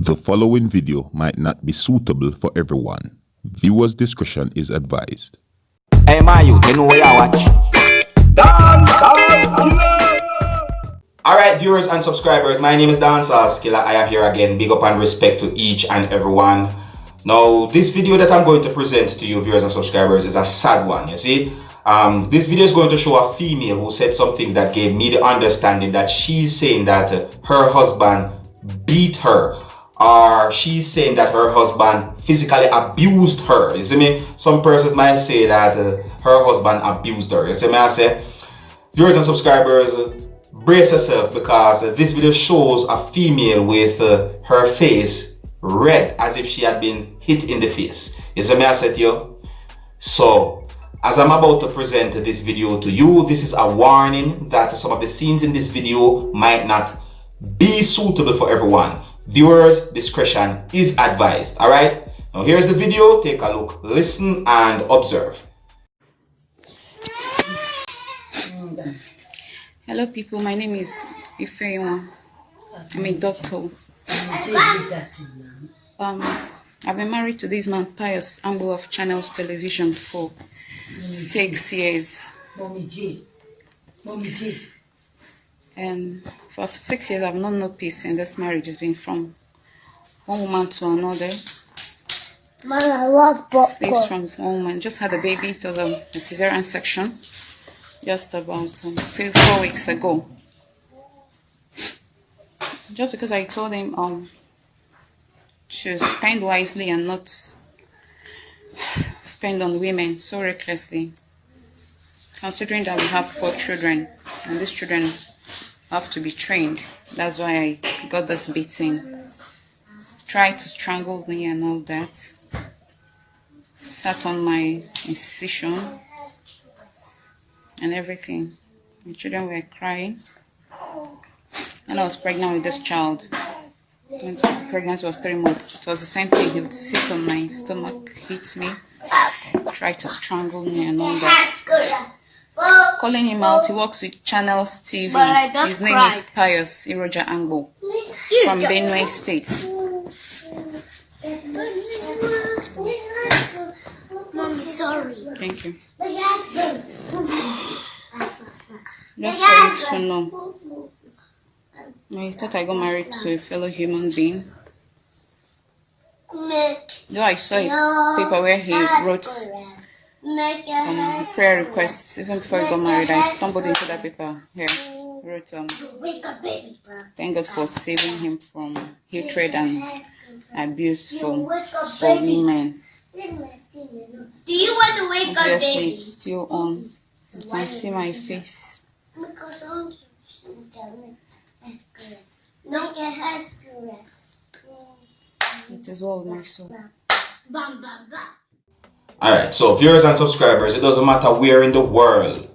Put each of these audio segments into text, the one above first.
The following video might not be suitable for everyone. Viewers' discretion is advised. Hey, my youth, you know where I watch? Dancehall. Alright, viewers and subscribers, my name is Dancehall. I am here again. Big up and respect to each and everyone. Now, this video that I'm going to present to you, viewers and subscribers, is a sad one. You see, this video is going to show a female who said some things that gave me the understanding that she's saying that her husband beat her, or she's saying that her husband physically abused her. You see me? Some persons might say that her husband abused her. You see me? I say, viewers and subscribers, brace yourself, because this video shows a female with her face red as if she had been hit in the face. You see me? I said to you. So, as I'm about to present this video to you, this is a warning that some of the scenes in this video might not be suitable for everyone. Viewers' discretion is advised. Alright? Now here's the video. Take a look, listen and observe. Hello people, my name is Ifeoma. I'm a doctor. I've been married to this man, Pius Ambo of Channels Television, for 6 years. And for 6 years, I've known no peace in this marriage. It's been from one woman to another. Sleeps from one woman. Just had a baby. It was a cesarean section just about 4 weeks ago. Just because I told him to spend wisely and not spend on women so recklessly, considering that we have 4 children and these children have to be trained. That's why I got this beating. Tried to strangle me and all that. Sat on my incision and everything. My children were crying. And I was pregnant with this child. When the pregnancy was 3 months. It was the same thing. He would sit on my stomach, hit me, try to strangle me and all that. Calling him out, he works with Channels TV. His name is Pius Iroja Angbo from Benue State. Mommy, sorry. Thank you. Just for you to know, I thought I got married to a fellow human being. Though I saw a paper where he wrote prayer requests. Even before I got married, I stumbled into that paper here. He wrote, thank God for saving him from hatred and abuse from women. Do you want to wake up, Obviously, baby? it's still on. You can see my face. It is well with my soul. Alright, so viewers and subscribers, it doesn't matter where in the world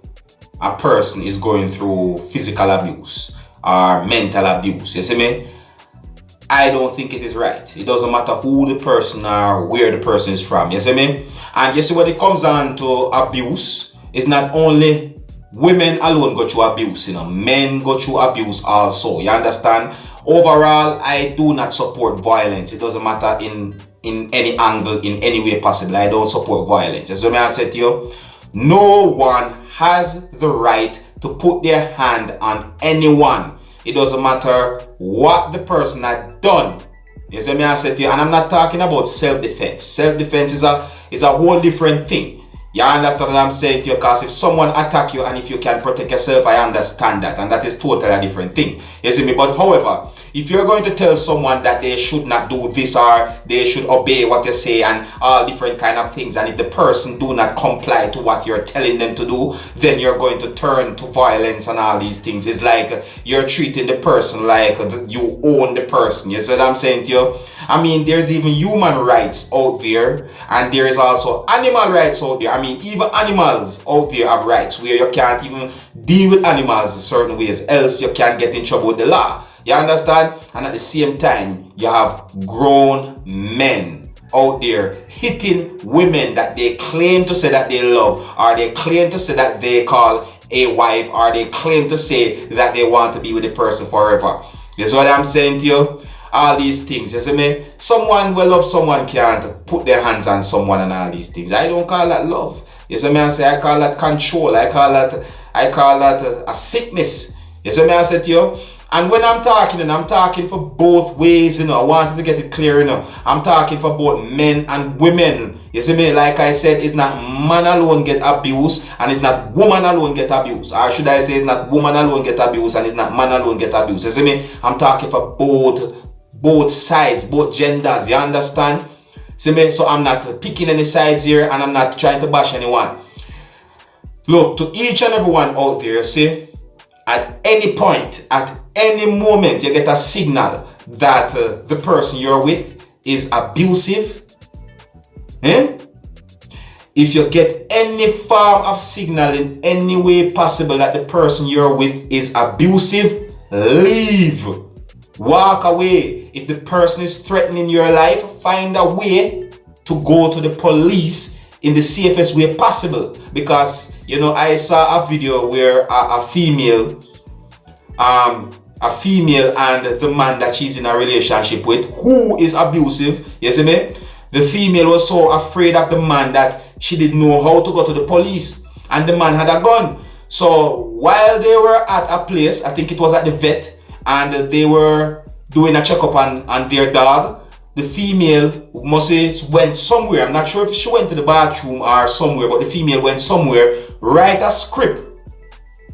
a person is going through physical abuse or mental abuse. You see me? I don't think it is right. It doesn't matter who the person or where the person is from. You see me? And you see, when it comes down to abuse, it's not only women alone go through abuse, you know, men go through abuse also. You understand? Overall, I do not support violence. It doesn't matter in any angle, in any way possible. I don't support violence. As I said to you, no one has the right to put their hand on anyone. It doesn't matter what the person had done. Yes, I said to you, and I'm not talking about self-defense. Self-defense is a whole different thing. You understand what I'm saying to you? Because if someone attack you and if you can protect yourself, I understand that, and that is totally a different thing. You see me? But however, if you're going to tell someone that they should not do this or they should obey what you say and all different kind of things, and if the person do not comply to what you're telling them to do, then you're going to turn to violence and all these things. It's like you're treating the person like you own the person. You see what I'm saying to you? I mean, there's even human rights out there, and there is also animal rights out there. I mean, even animals out there have rights where you can't even deal with animals in certain ways, else you can get in trouble with the law. You understand? And at the same time, you have grown men out there hitting women that they claim to say that they love, or they claim to say that they call a wife, or they claim to say that they want to be with the person forever. You see what I'm saying to you? all these things. You see me? Someone will love someone can't put their hands on someone and all these things. I don't call that love. You see me? I say I call that control. I call that a sickness. You see me? I say to you. And when I'm talking, and I'm talking for both ways, you know, I wanted to get it clear, you know. I'm talking for both men and women. You see me? Like I said, it's not man alone get abused, and it's not woman alone get abused. Or should I say it's not woman alone get abused, and it's not man alone get abused. You see me? I'm talking for both sides, both genders. You understand? See me? So I'm not picking any sides here, and I'm not trying to bash anyone. Look, to each and everyone out there, you see, at any point, at any moment, you get a signal that the person you're with is abusive. If you get any form of signal in any way possible that the person you're with is abusive, leave. Walk away. If the person is threatening your life, find a way to go to the police in the safest way possible. Because, you know, I saw a video where a female and the man that she's in a relationship with, who is abusive, you see me? The female was so afraid of the man that she didn't know how to go to the police, and the man had a gun. So while they were at a place, I think it was at the vet, and they were doing a checkup on their dog, the female must have went somewhere. I'm not sure if she went to the bathroom or somewhere, but the female went somewhere, write a script.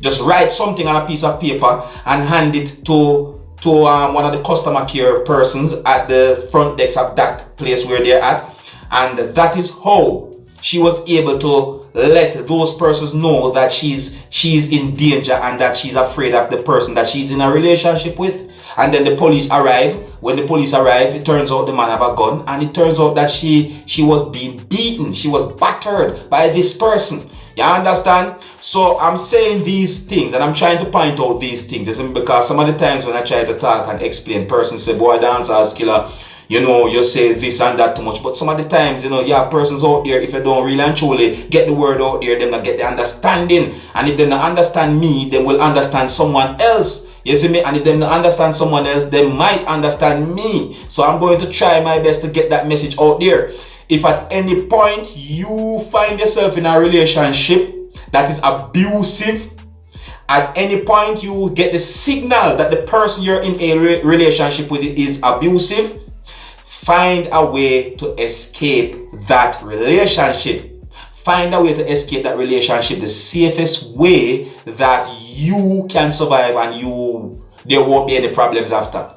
Just write something on a piece of paper and hand it to one of the customer care persons at the front desk of that place where they're at. And that is how she was able to let those persons know that she's in danger and that she's afraid of the person that she's in a relationship with. And then the police arrive. When the police arrive, it turns out the man have a gun, and it turns out that she was being beaten. She was battered by this person. You understand? So I'm saying these things, and I'm trying to point out these things, because some of the times when I try to talk and explain, persons say, boy, Dancehall Skilla, you know, you say this and that too much. But some of the times, you know, you have persons out there, if you don't really and truly get the word out there, them not get the understanding. And if they don't understand me, they will understand someone else. You see me? And if they don't understand someone else, they might understand me. So I'm going to try my best to get that message out there. If at any point you find yourself in a relationship that is abusive, at any point you get the signal that the person you're in a relationship with is abusive, find a way to escape that relationship. Find a way to escape that relationship the safest way that you can survive, and there won't be any problems after.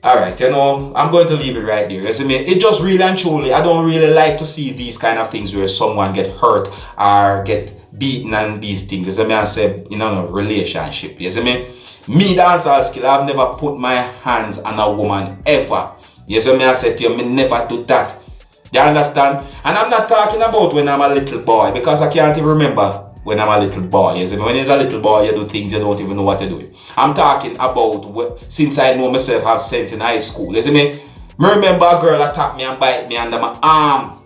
Alright, you know, I'm going to leave it right there. You see me? It just really and truly, I don't really like to see these kind of things where someone get hurt or get beaten and these things. You see me? I say, you know, relationship. You see me? Me, Dancehall Skilla, I've never put my hands on a woman ever. You see me? I said to you, me never do that. You understand? And I'm not talking about when I'm a little boy, because I can't even remember when I'm a little boy. You see me? When you're a little boy, you do things you don't even know what to do. I'm talking about since I know myself, have sense in high school. You see me? Me remember a girl attack me and bite me under my arm.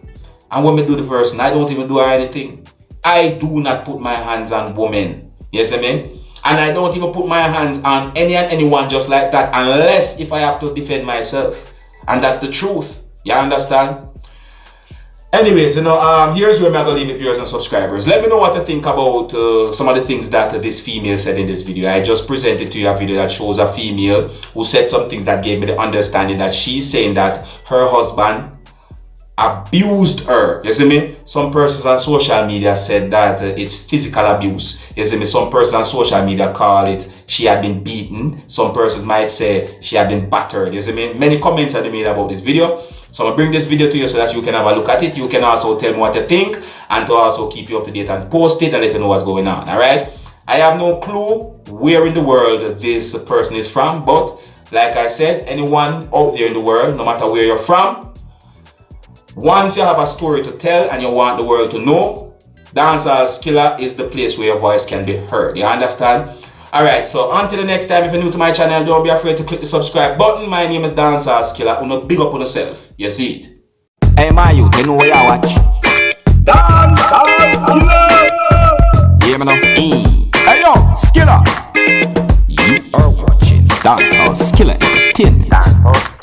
And when me do the person, I don't even do her anything. I do not put my hands on women. You see me? And I don't even put my hands on any and anyone just like that, unless if I have to defend myself. And that's the truth. You understand? Anyways, you know, here's where I'm gonna leave it, viewers and subscribers. Let me know what you think about some of the things that this female said in this video. I just presented to you a video that shows a female who said some things that gave me the understanding that she's saying that her husband abused her. You see me? Some persons on social media said that it's physical abuse. You see me? Some persons on social media call it she had been beaten. Some persons might say she had been battered. You see me? Many comments have been made about this video. So I'm going to bring this video to you so that you can have a look at it. You can also tell me what you think, and to also keep you up to date and post it and let you know what's going on. Alright? I have no clue where in the world this person is from, but like I said, anyone out there in the world, no matter where you're from, once you have a story to tell and you want the world to know, Dancehall Skilla is the place where your voice can be heard. You understand? Alright, so until the next time, if you're new to my channel, don't be afraid to click the subscribe button. My name is Dancehall Skilla. Uno big up on yourself. You see it. Hey, my youth, you know where I watch? Dancehall Skilla! Yeah, man. Hey, yo, Skilla! You are watching Dancehall Seriousskilla Entertainment.